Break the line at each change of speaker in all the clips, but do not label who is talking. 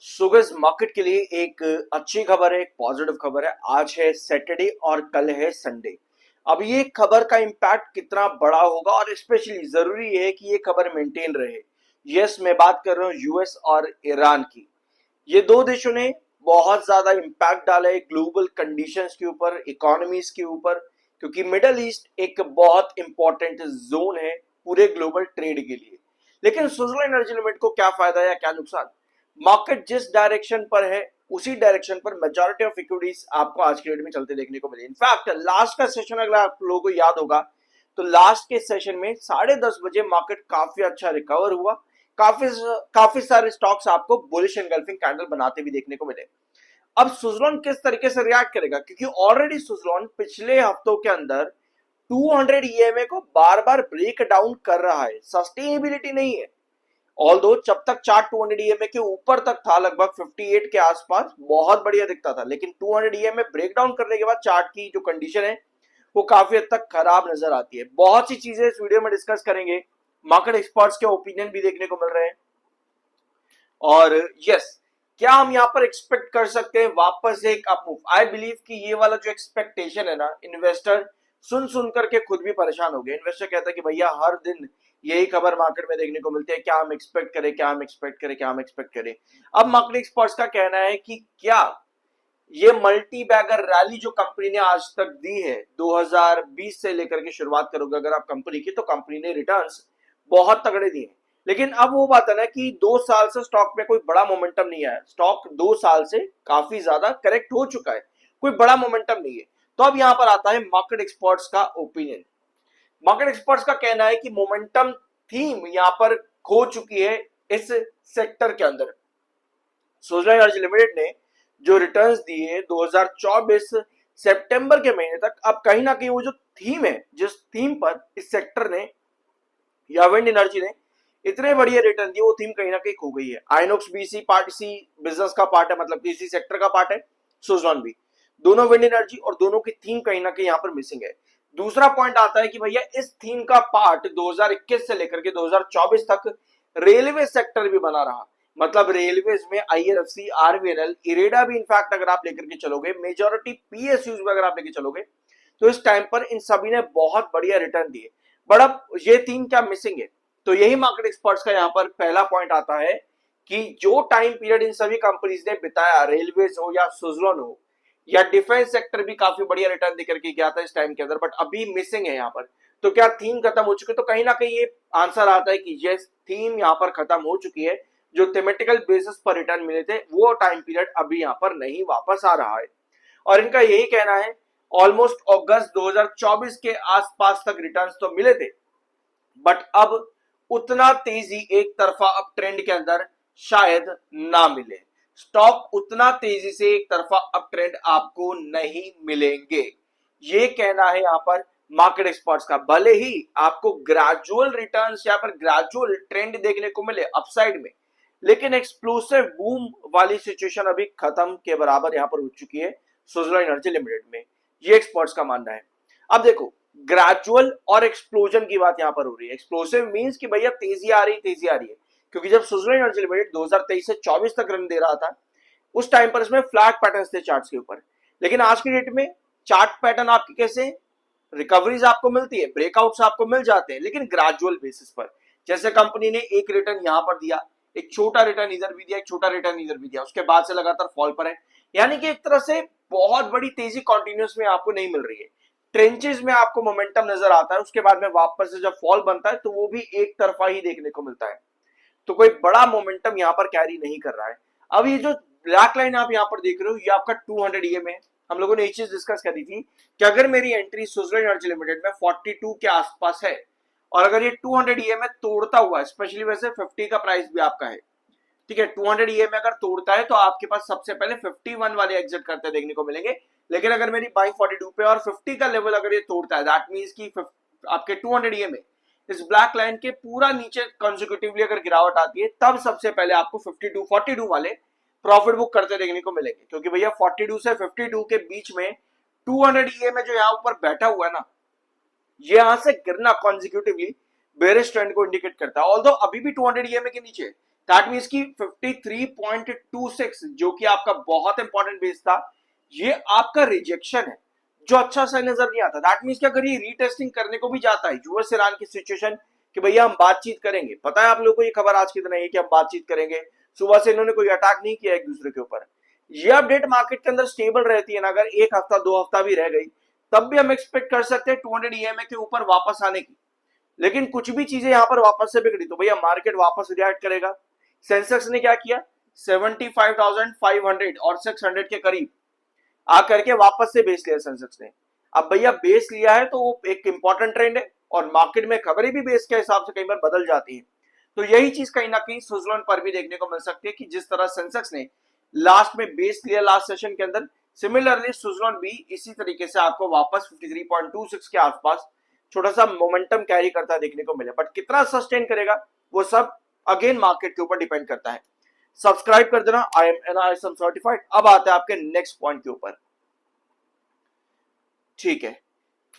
Sugars market के लिए एक अच्छी खबर है, एक पॉजिटिव खबर है। आज है सैटरडे और कल है संडे। अब ये खबर का इम्पैक्ट कितना बड़ा होगा और स्पेशली जरूरी है कि ये खबर मेंटेन रहे। यस, मैं बात कर रहा हूँ यूएस और ईरान की। ये दो देशों ने बहुत ज्यादा इम्पैक्ट डाला है ग्लोबल कंडीशंस के ऊपर, इकोनॉमीज के ऊपर, क्योंकि मिडल ईस्ट एक बहुत इंपॉर्टेंट जोन है पूरे ग्लोबल ट्रेड के लिए। लेकिन सुजला एनर्जी लिमिटेड को क्या फायदा या क्या नुकसान? मार्केट जिस डायरेक्शन पर है उसी डायरेक्शन पर मेजॉरिटी ऑफ इक्विटीज आपको आज के डेट में चलते देखने को मिले। इनफैक्ट लास्ट का सेशन अगर आप लोगों को याद होगा तो लास्ट के सेशन में 10:30 बजे मार्केट काफी अच्छा रिकवर हुआ। काफी काफी सारे स्टॉक्स आपको बुलिश एनगल्फिंग कैंडल बनाते भी देखने को मिले। अब सुजलॉन किस तरीके से रिएक्ट करेगा, क्योंकि ऑलरेडी सुजलॉन पिछले हफ्तों के अंदर 200 ईएमए को बार बार ब्रेक डाउन कर रहा है। सस्टेनेबिलिटी नहीं है। ऑल्दो जब तक चार्ट 200 ईएमए के ऊपर तक था, लगभग 58 के आसपास बहुत बढ़िया दिखता था, लेकिन 200 ईएमए ब्रेक डाउन करने के बाद चार्ट की जो कंडीशन है वो काफी हद तक खराब नजर आती है। बहुत सी चीजें इस वीडियो में डिस्कस करेंगे। मार्केट एक्सपर्ट्स के ओपिनियन भी देखने को मिल रहे हैं। और यस, क्या हम यहाँ पर एक्सपेक्ट कर सकते हैं वापस एक अप मूव? आई बिलीव कि ये वाला जो एक्सपेक्टेशन है ना, इन्वेस्टर सुन सुन करके खुद भी परेशान हो गए। इन्वेस्टर कहता है कि भैया हर दिन यही खबर मार्केट में देखने को मिलती है, क्या हम एक्सपेक्ट करें, क्या हम एक्सपेक्ट करें, क्या हम एक्सपेक्ट करें। अब मार्केट एक्सपर्ट्स का कहना है कि क्या ये मल्टी बैगर रैली जो कंपनी ने आज तक दी है 2020 से लेकर के शुरुआत करोगे अगर आप कंपनी की, तो कंपनी ने रिटर्न्स बहुत तगड़े दिए। लेकिन अब वो बात है ना कि 2 साल से स्टॉक में कोई बड़ा मोमेंटम नहीं आया। स्टॉक 2 साल से काफी ज्यादा करेक्ट हो चुका है, कोई बड़ा मोमेंटम नहीं है। तो अब यहां पर आता है मार्केट एक्सपर्ट्स का ओपिनियन। मार्केट एक्सपर्ट्स का कहना है कि मोमेंटम थीम यहां पर खो चुकी है इस सेक्टर के अंदर। सुजला एनर्जी लिमिटेड ने जो रिटर्न्स दिए 2024 सितंबर के महीने तक, अब कहीं ना कहीं वो जो थीम है, जिस थीम पर इस सेक्टर ने या विंड एनर्जी ने इतने बढ़िया रिटर्न दिए, वो थीम कहीं ना कहीं खो गई है। आइनॉक्स बीसी पार्ट इसी बिजनेस का पार्ट है, मतलब इसी सेक्टर का पार्ट है। सुजलॉन भी, दोनों विंड एनर्जी और दोनों की थीम कहीं ना कहीं यहाँ पर मिसिंग है। दूसरा पॉइंट आता है कि भैया इस थीम का पार्ट 2021 से लेकर के 2024 तक रेलवे सेक्टर भी बना रहा। मतलब रेलवेज में आईआरएफसी, आरवीएनएल, इरेडा भी इनफैक्ट अगर आप लेकर के चलोगे, मेजॉरिटी पीएसयूज में अगर आप लेकर चलोगे, तो इस टाइम पर इन सभी ने बहुत बढ़िया रिटर्न दिए। बट अब ये थीम क्या मिसिंग है? तो यही मार्केट एक्सपर्ट्स का यहाँ पर पहला पॉइंट आता है कि जो टाइम पीरियड इन सभी कंपनीज ने बिताया, रेलवेज हो या सुजलॉन हो या डिफेंस सेक्टर भी काफी बढ़िया रिटर्न देकर के गया था इस टाइम के अंदर, बट अभी मिसिंग है यहाँ पर। तो क्या थीम खत्म हो चुकी है? तो कहीं ना कहीं ये आंसर आता है कि ये थीम यहाँ पर खत्म हो चुकी है। जो थेमेटिकल बेसिस पर रिटर्न मिले थे वो टाइम पीरियड अभी यहाँ पर नहीं वापस आ रहा है। और इनका यही कहना है, ऑलमोस्ट अगस्त 2024 के आसपास तक रिटर्न्स तो मिले थे, बट अब उतना तेजी एक तरफा अब ट्रेंड के अंदर शायद ना मिले। स्टॉक उतना तेजी से एक तरफा अप ट्रेंड आपको नहीं मिलेंगे, ये कहना है यहां पर मार्केट एक्सपर्ट्स का। भले ही आपको ग्रेजुअल रिटर्न्स यहाँ पर ग्रेजुअल ट्रेंड देखने को मिले अपसाइड में, लेकिन एक्सप्लोसिव बूम वाली सिचुएशन अभी खत्म के बराबर यहां पर हो चुकी है सुजला एनर्जी लिमिटेड में, ये एक्सपर्ट्स का मानना है। अब देखो, ग्रेजुअल और एक्सप्लोजन की बात यहां पर हो रही है। एक्सप्लोसिव मींस कि भैया तेजी आ रही है, क्योंकि जब सुजला एनर्जी लिमिटेड 2023 से 24 तक रन दे रहा था, उस टाइम पर इसमें फ्लैट पैटर्न्स थे चार्ट्स के ऊपर। लेकिन आज की डेट में चार्ट पैटर्न आपके कैसे, रिकवरीज आपको मिलती है, ब्रेकआउट्स आपको मिल जाते हैं, लेकिन ग्रेजुअल बेसिस पर। जैसे कंपनी ने एक रिटर्न यहां पर दिया, एक छोटा रिटर्न इधर भी दिया, एक छोटा रिटर्न इधर भी दिया, उसके बाद से लगातार फॉल पर है। यानी कि एक तरह से बहुत बड़ी तेजी कॉन्टिन्यूस में आपको नहीं मिल रही है। ट्रेंचेस में आपको मोमेंटम नजर आता है, उसके बाद में वापस से जब फॉल बनता है तो वो भी एक तरफा ही देखने को मिलता है। तो कोई बड़ा मोमेंटम यहाँ पर कैरी नहीं कर रहा है। अब ये जो ब्लैक लाइन आप यहाँ पर देख रहे हो, ये आपका 200 ईएमए है। हम लोगों ने एक चीज डिस्कस करी थी कि अगर मेरी एंट्री सुजला एनर्जी लिमिटेड में 42 के आसपास है और अगर ये 200 ईएमए तोड़ता हुआ, स्पेशली वैसे 50 का प्राइस भी आपका है, ठीक है, 200 ईएमए अगर तोड़ता है तो आपके पास सबसे पहले 51 वाले एग्जिट करते देखने को मिलेंगे। लेकिन अगर मेरी बाइंग 42 पे और 50 का लेवल अगर ये तोड़ता है, दैट मींस कि आपके 200 ईएमए इस ब्लैक लाइन के पूरा नीचे कंसेक्यूटिवली अगर गिरावट आती है, तब सबसे पहले आपको 42 वाले प्रॉफिट बुक करते देखने को मिलेंगे। क्योंकि भैया 42 से 52 के बीच में 200 ईएमए जो यहाँ ऊपर बैठा हुआ है ना, ये यहां से गिरना कॉन्जिक्यूटिवली बेरिश ट्रेंड को इंडिकेट करता है। ऑल्दो अभी भी 200 ईएमए के नीचे, दैट मीन्स की 53.26 जो कि आपका बहुत इंपॉर्टेंट बेस था, ये आपका रिजेक्शन है जो अच्छा सा नजर नहीं आता। दैट मीन्स कि अगर ये रीटेस्टिंग करने को भी जाता है यूएस ईरान की सिचुएशन कि भैया हम बातचीत करेंगे, पता है आप लोगों को ये खबर आज की तरह है कि हम बातचीत करेंगे, सुबह से इन्होंने कोई अटैक नहीं किया एक दूसरे के ऊपर, ये अपडेट मार्केट के अंदर स्टेबल रहती है ना, अगर एक हफ्ता 2 हफ्ता भी रह गई तब भी हम एक्सपेक्ट कर सकते हैं 200 ईएमए के ऊपर वापस आने की। लेकिन कुछ भी चीजें यहां पर वापस से बिगड़ी तो भैया मार्केट वापस रिएक्ट करेगा। सेंसेक्स ने क्या किया, 75,500 और 600 के करीब आकर के वापस से बेस लिया सेंसेक्स ने। अब भैया बेस लिया है तो वो एक इंपॉर्टेंट ट्रेंड है और मार्केट में खबरें भी बेस के हिसाब से कई बार बदल जाती है। तो यही चीज कहीं ना कहीं स्विट्जरलैंड पर भी देखने को मिल सकती है कि जिस तरह सेंसेक्स ने लास्ट में बेस लिया लास्ट सेशन के अंदर, सिमिलरली स्विट्जरलैंड भी इसी तरीके से आपको वापस 53.26 के आसपास छोटा सा मोमेंटम कैरी करता देखने को मिले। बट कितना सस्टेन करेगा वो सब अगेन मार्केट के ऊपर डिपेंड करता है। सब्सक्राइब कर देना, आई एम NISM सर्टिफाइड। अब आते हैं आपके नेक्स्ट पॉइंट के ऊपर। ठीक है,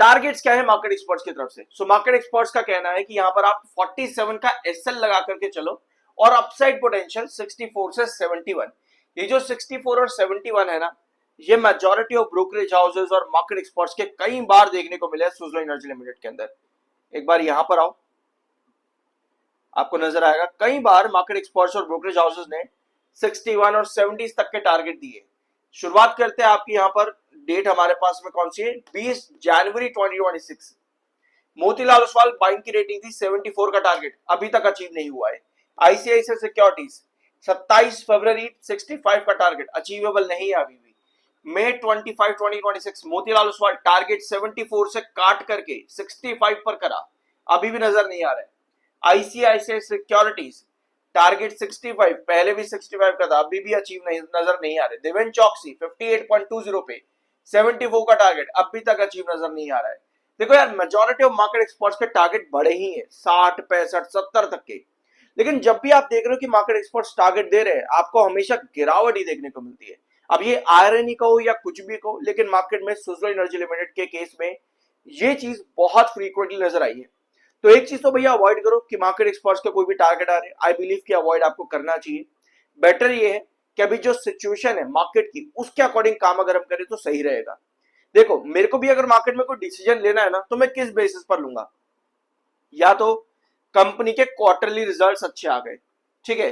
टारगेट्स क्या है मार्केट एक्सपर्ट्स की तरफ से। सो मार्केट एक्सपर्ट्स का कहना है कि यहां पर आप 47 का एसएल लगा करके चलो और अपसाइड पोटेंशियल 64 से 71। ये जो 64 और 71 है ना, ये मेजॉरिटी ऑफ ब्रोकरेज हाउसेस और मार्केट एक्सपर्ट्स के कई बार देखने को मिला है स्विट्जरलैंड एनर्जी लिमिटेड के अंदर। एक बार यहां पर आओ, आपको नजर आएगा कई बार मार्केट एक्सपर्ट्स और ब्रोकरेज हाउसेस ने 61 और 70 तक के टारगेट दिए। शुरुआत करते हैं आपकी यहां पर डेट हमारे पास में कौन सी है, 20 जनवरी 2026। मोतीलाल ओसवाल बाइंग की रेटिंग थी 74 का टारगेट, अभी तक अचीव नहीं हुआ है। आईसीआईसीआई सिक्योरिटीज 27 फरवरी 65 का टारगेट अचीवेबल नहीं है अभी भी। मई 25 2026 मोतीलाल ओसवाल टारगेट 74 से काट करके 65 पर करा, अभी भी नजर नहीं आ रहा है। आईसीआईसीआई सिक्योरिटीज टारगेट 65, पहले भी 65 का था, अभी भी अचीव नहीं नजर नहीं आ रहे। देवेन चौकसी 58.20 पे 74 का टारगेट अभी तक अचीव नजर नहीं आ रहा है। देखो यार, मेजॉरिटी ऑफ मार्केट एक्सपर्ट्स के टारगेट बड़े ही हैं, 60, 65, 70 तक के। लेकिन जब भी आप देख रहे हो कि मार्केट एक्सपर्ट्स टारगेट दे रहे हैं, आपको हमेशा गिरावट ही देखने को मिलती है। अब ये आयरनी का हो या कुछ भी कहो, लेकिन मार्केट में स्विट्जरलैंड एनर्जी लिमिटेड के केस में ये चीज बहुत फ्रीक्वेंटली नजर आई है। तो एक चीज तो भैया अवॉइड करो कि मार्केट एक्सपर्ट्स का कोई भी टारगेट आ रहे, आई बिलीव कि अवॉइड आपको करना चाहिए। बेटर ये है कि अभी जो सिचुएशन है मार्केट की उसके अकॉर्डिंग काम अगर हम करें तो सही रहेगा। देखो, मेरे को भी अगर मार्केट में कोई डिसीजन लेना है ना, तो मैं किस बेसिस पर लूंगा, या तो कंपनी के क्वार्टरली रिजल्ट्स अच्छे आ गए, ठीक है,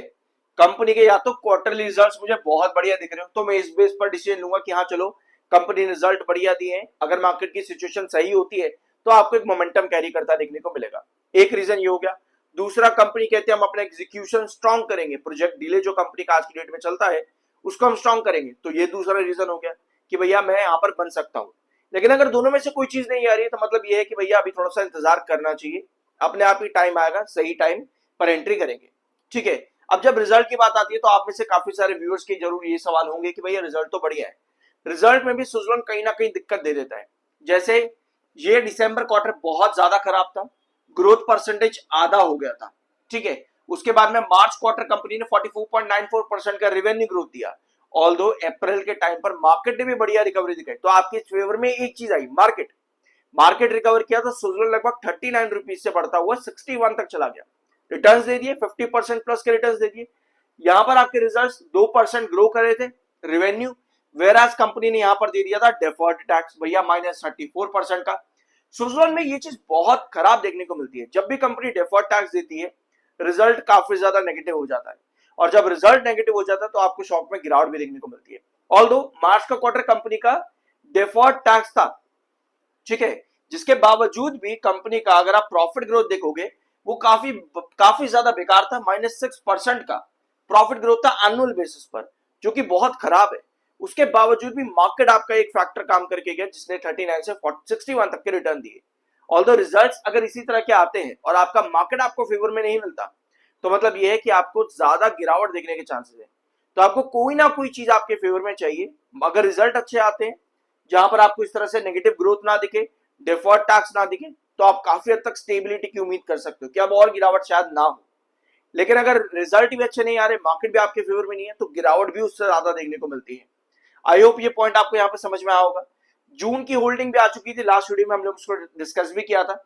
कंपनी के या तो क्वार्टरली रिजल्ट्स मुझे बहुत बढ़िया दिख रहे हो तो मैं इस बेस पर डिसीजन लूंगा कि हाँ चलो कंपनी रिजल्ट बढ़िया दिए हैं। अगर मार्केट की सिचुएशन सही होती है तो आपको एक मोमेंटम कैरी करता देखने को मिलेगा। एक रीजन ये हो गया। दूसरा, कंपनी कहते हैं हम अपना एग्जीक्यूशन स्ट्रांग करेंगे, प्रोजेक्ट डिले जो कंपनी का आज की डेट में चलता है उसको हम स्ट्रांग करेंगे, तो ये दूसरा रीजन हो गया कि भैया मैं यहाँ पर बन सकता हूँ। लेकिन अगर दोनों में से कोई चीज नहीं आ रही है तो मतलब ये है कि भैया अभी थोड़ा सा इंतजार करना चाहिए, अपने आप ही टाइम आएगा, सही टाइम पर एंट्री करेंगे। ठीक है, अब जब रिजल्ट की बात आती है तो आप में से काफी सारे व्यूअर्स के जरूर ये सवाल होंगे कि भैया रिजल्ट तो बढ़िया है, रिजल्ट में भी स्विट्जरलैंड कहीं ना कहीं दिक्कत दे देता है। जैसे ये दिसंबर क्वार्टर बहुत ज्यादा खराब था, ग्रोथ परसेंटेज आधा हो गया था, ठीक है। उसके बाद में मार्च क्वार्टर कंपनी ने 44.94% का रेवेन्यू ग्रोथ दिया, ऑल्दो अप्रैल के टाइम पर मार्केट ने भी बढ़िया रिकवरी दिखाई। तो आपके फेवर में एक चीज आई, मार्केट रिकवर किया तो स्विट्जरलैंड लगभग 39 रुपीज से बढ़ता हुआ 61 तक चला गया, रिटर्न्स दे दिए, 50% प्लस के रिटर्न्स दे दिए। यहां पर आपके रिजल्ट्स 2% ग्रो कर रहे थे रेवेन्यू, वेराज कंपनी ने यहां पर दे दिया था डेफर्ड टैक्स भैया -34% का। स्विट्जरलैंड में ये चीज बहुत खराब देखने को मिलती है, जब भी कंपनी डेफर्ड टैक्स देती है रिजल्ट काफी ज्यादा नेगेटिव हो जाता है, और जब रिजल्ट नेगेटिव हो जाता है तो आपको शॉक में गिरावट भी देखने को मिलती है। ऑल्दो मार्च का क्वार्टर कंपनी का डेफर्ड टैक्स था, ठीक है, जिसके बावजूद भी कंपनी का अगर आप प्रॉफिट ग्रोथ देखोगे वो काफी ज्यादा बेकार था, -6% का प्रॉफिट ग्रोथ था एनुअल बेसिस पर, जो कि बहुत खराब है। उसके बावजूद भी मार्केट आपका एक फैक्टर काम करके गया जिसने 39 से 61 तक के रिटर्न दिए। ऑल्दो रिजल्ट्स अगर इसी तरह के आते हैं और आपका मार्केट आपको फेवर में नहीं मिलता तो मतलब यह है कि आपको ज्यादा गिरावट देखने के चांसेस है। तो आपको कोई ना कोई चीज आपके फेवर में चाहिए। अगर रिजल्ट अच्छे आते हैं जहां पर आपको इस तरह से नेगेटिव ग्रोथ ना दिखे, डेफर्ड टैक्स ना दिखे, तो आप काफी हद तक स्टेबिलिटी की उम्मीद कर सकते हो कि अब और गिरावट शायद ना हो। लेकिन अगर रिजल्ट भी अच्छे नहीं आ रहे, मार्केट भी आपके फेवर में नहीं है, तो गिरावट भी उससे ज्यादा देखने को मिलती है। आई होप ये पॉइंट आपको यहाँ पे समझ में आया होगा। जून की होल्डिंग भी आ चुकी थी, लास्ट वीडियो में हमने उसको डिस्कस भी किया था।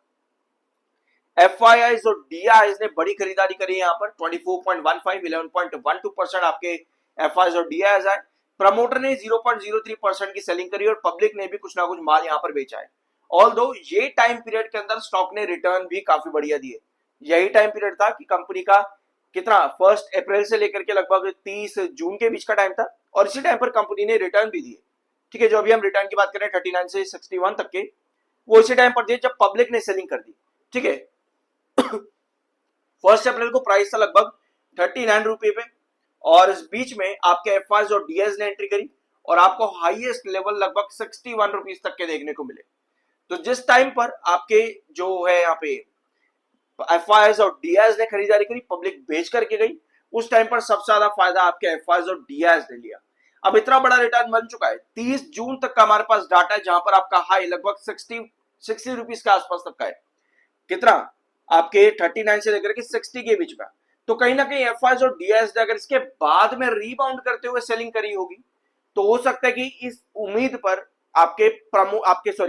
एफआईआईज और डीआईज ने बड़ी खरीदारी करी यहाँ पर 24.15 11.12% आपके एफआईआईज और डीआईज आए। प्रमोटर ने 0.03% की सेलिंग करी और पब्लिक ने भी कुछ ना कुछ माल यहाँ पर बेचा है। ऑल दो ये टाइम पीरियड के अंदर स्टॉक ने रिटर्न भी काफी बढ़िया दिए। यही टाइम पीरियड था कि कंपनी का कितना 1 अप्रैल से लेकर के लगभग 30 जून के बीच का टाइम था और इसी टाइम पर कंपनी ने रिटर्न भी दिए। ठीक है, जो अभी हम रिटर्न की बात करें 39 से 61 तक के, वो इसी टाइम पर दिए जब पब्लिक ने सेलिंग कर दी। ठीक है, 1 अप्रैल को प्राइस था लगभग 39 रुपए पे और इस बीच में आपके एफआईआईज और डीएस ने एंट्री करी और आपको हाईएस्ट लेवल लगभग 61 रुपीज तक के देखने को मिले। तो जिस टाइम पर आपके जो है यहाँ पे एफआईआईज और डीएस ने खरीदारी करी, पब्लिक बेच करके गई, उस टाइम पर सबसे ज्यादा फायदा आपके एफआईआईज और डीएस ने लिया। अब इतना बड़ा रिटर्न बन चुका है, 30 जून तक का हमारे पास डाटा है जहां पर आपका हाई लगभग 60 रुपीज के आसपास तक का है। कितना आपके 39 से लेकर के 60 के बीच में। तो कहीं ना कहीं एफआईआईज और डीएस ने अगर इसके बाद में रीबाउंड करते हुए सेलिंग करी होगी तो हो सकता है कि इस उम्मीद पर आपके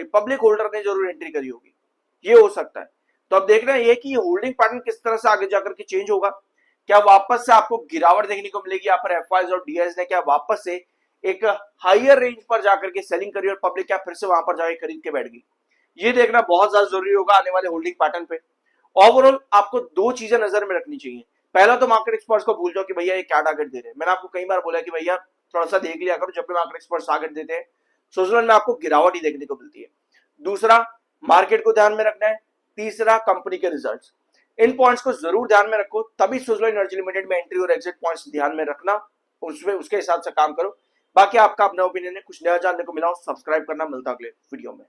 पब्लिक होल्डर ने जरूर एंट्री करी होगी, ये हो सकता है। तो अब देखना है कि होल्डिंग पैटर्न किस तरह से आगे जाकर के चेंज होगा। क्या वापस से आपको गिरावट देखने को मिलेगी यहाँ पर एफआईआईज और डीएस ने क्या वापस से एक हायर रेंज पर जाकर के सेलिंग करी और पब्लिक क्या फिर से वहां पर जाके खरीद के बैठ गई, ये देखना बहुत ज्यादा जरूरी होगा आने वाले होल्डिंग पैटर्न पे। ओवरऑल आपको दो चीजें नजर में रखनी चाहिए। पहला तो मार्केट एक्सपर्ट्स को भूल जाओ कि भैया ये क्या टारगेट दे रहे हैं। मैंने आपको कई बार बोला कि भैया थोड़ा सा देख लिया करो, जब भी मार्केट एक्सपर्ट्स टारगेट देते हैं स्विट्जरलैंड में आपको गिरावट ही देखने को मिलती है। दूसरा, मार्केट को ध्यान में रखना है। तीसरा, कंपनी के रिजल्ट्स। इन पॉइंट्स को जरूर ध्यान में रखो, तभी स्विट्जरलैंड एनर्जी लिमिटेड में एंट्री और एग्जिट पॉइंट्स ध्यान में रखना, उसमें उसके हिसाब से काम करो। बाकी आपका अपना ओपिनियन है, कुछ नया जानने को मिला हो सब्सक्राइब करना। मिलता अगले वीडियो में।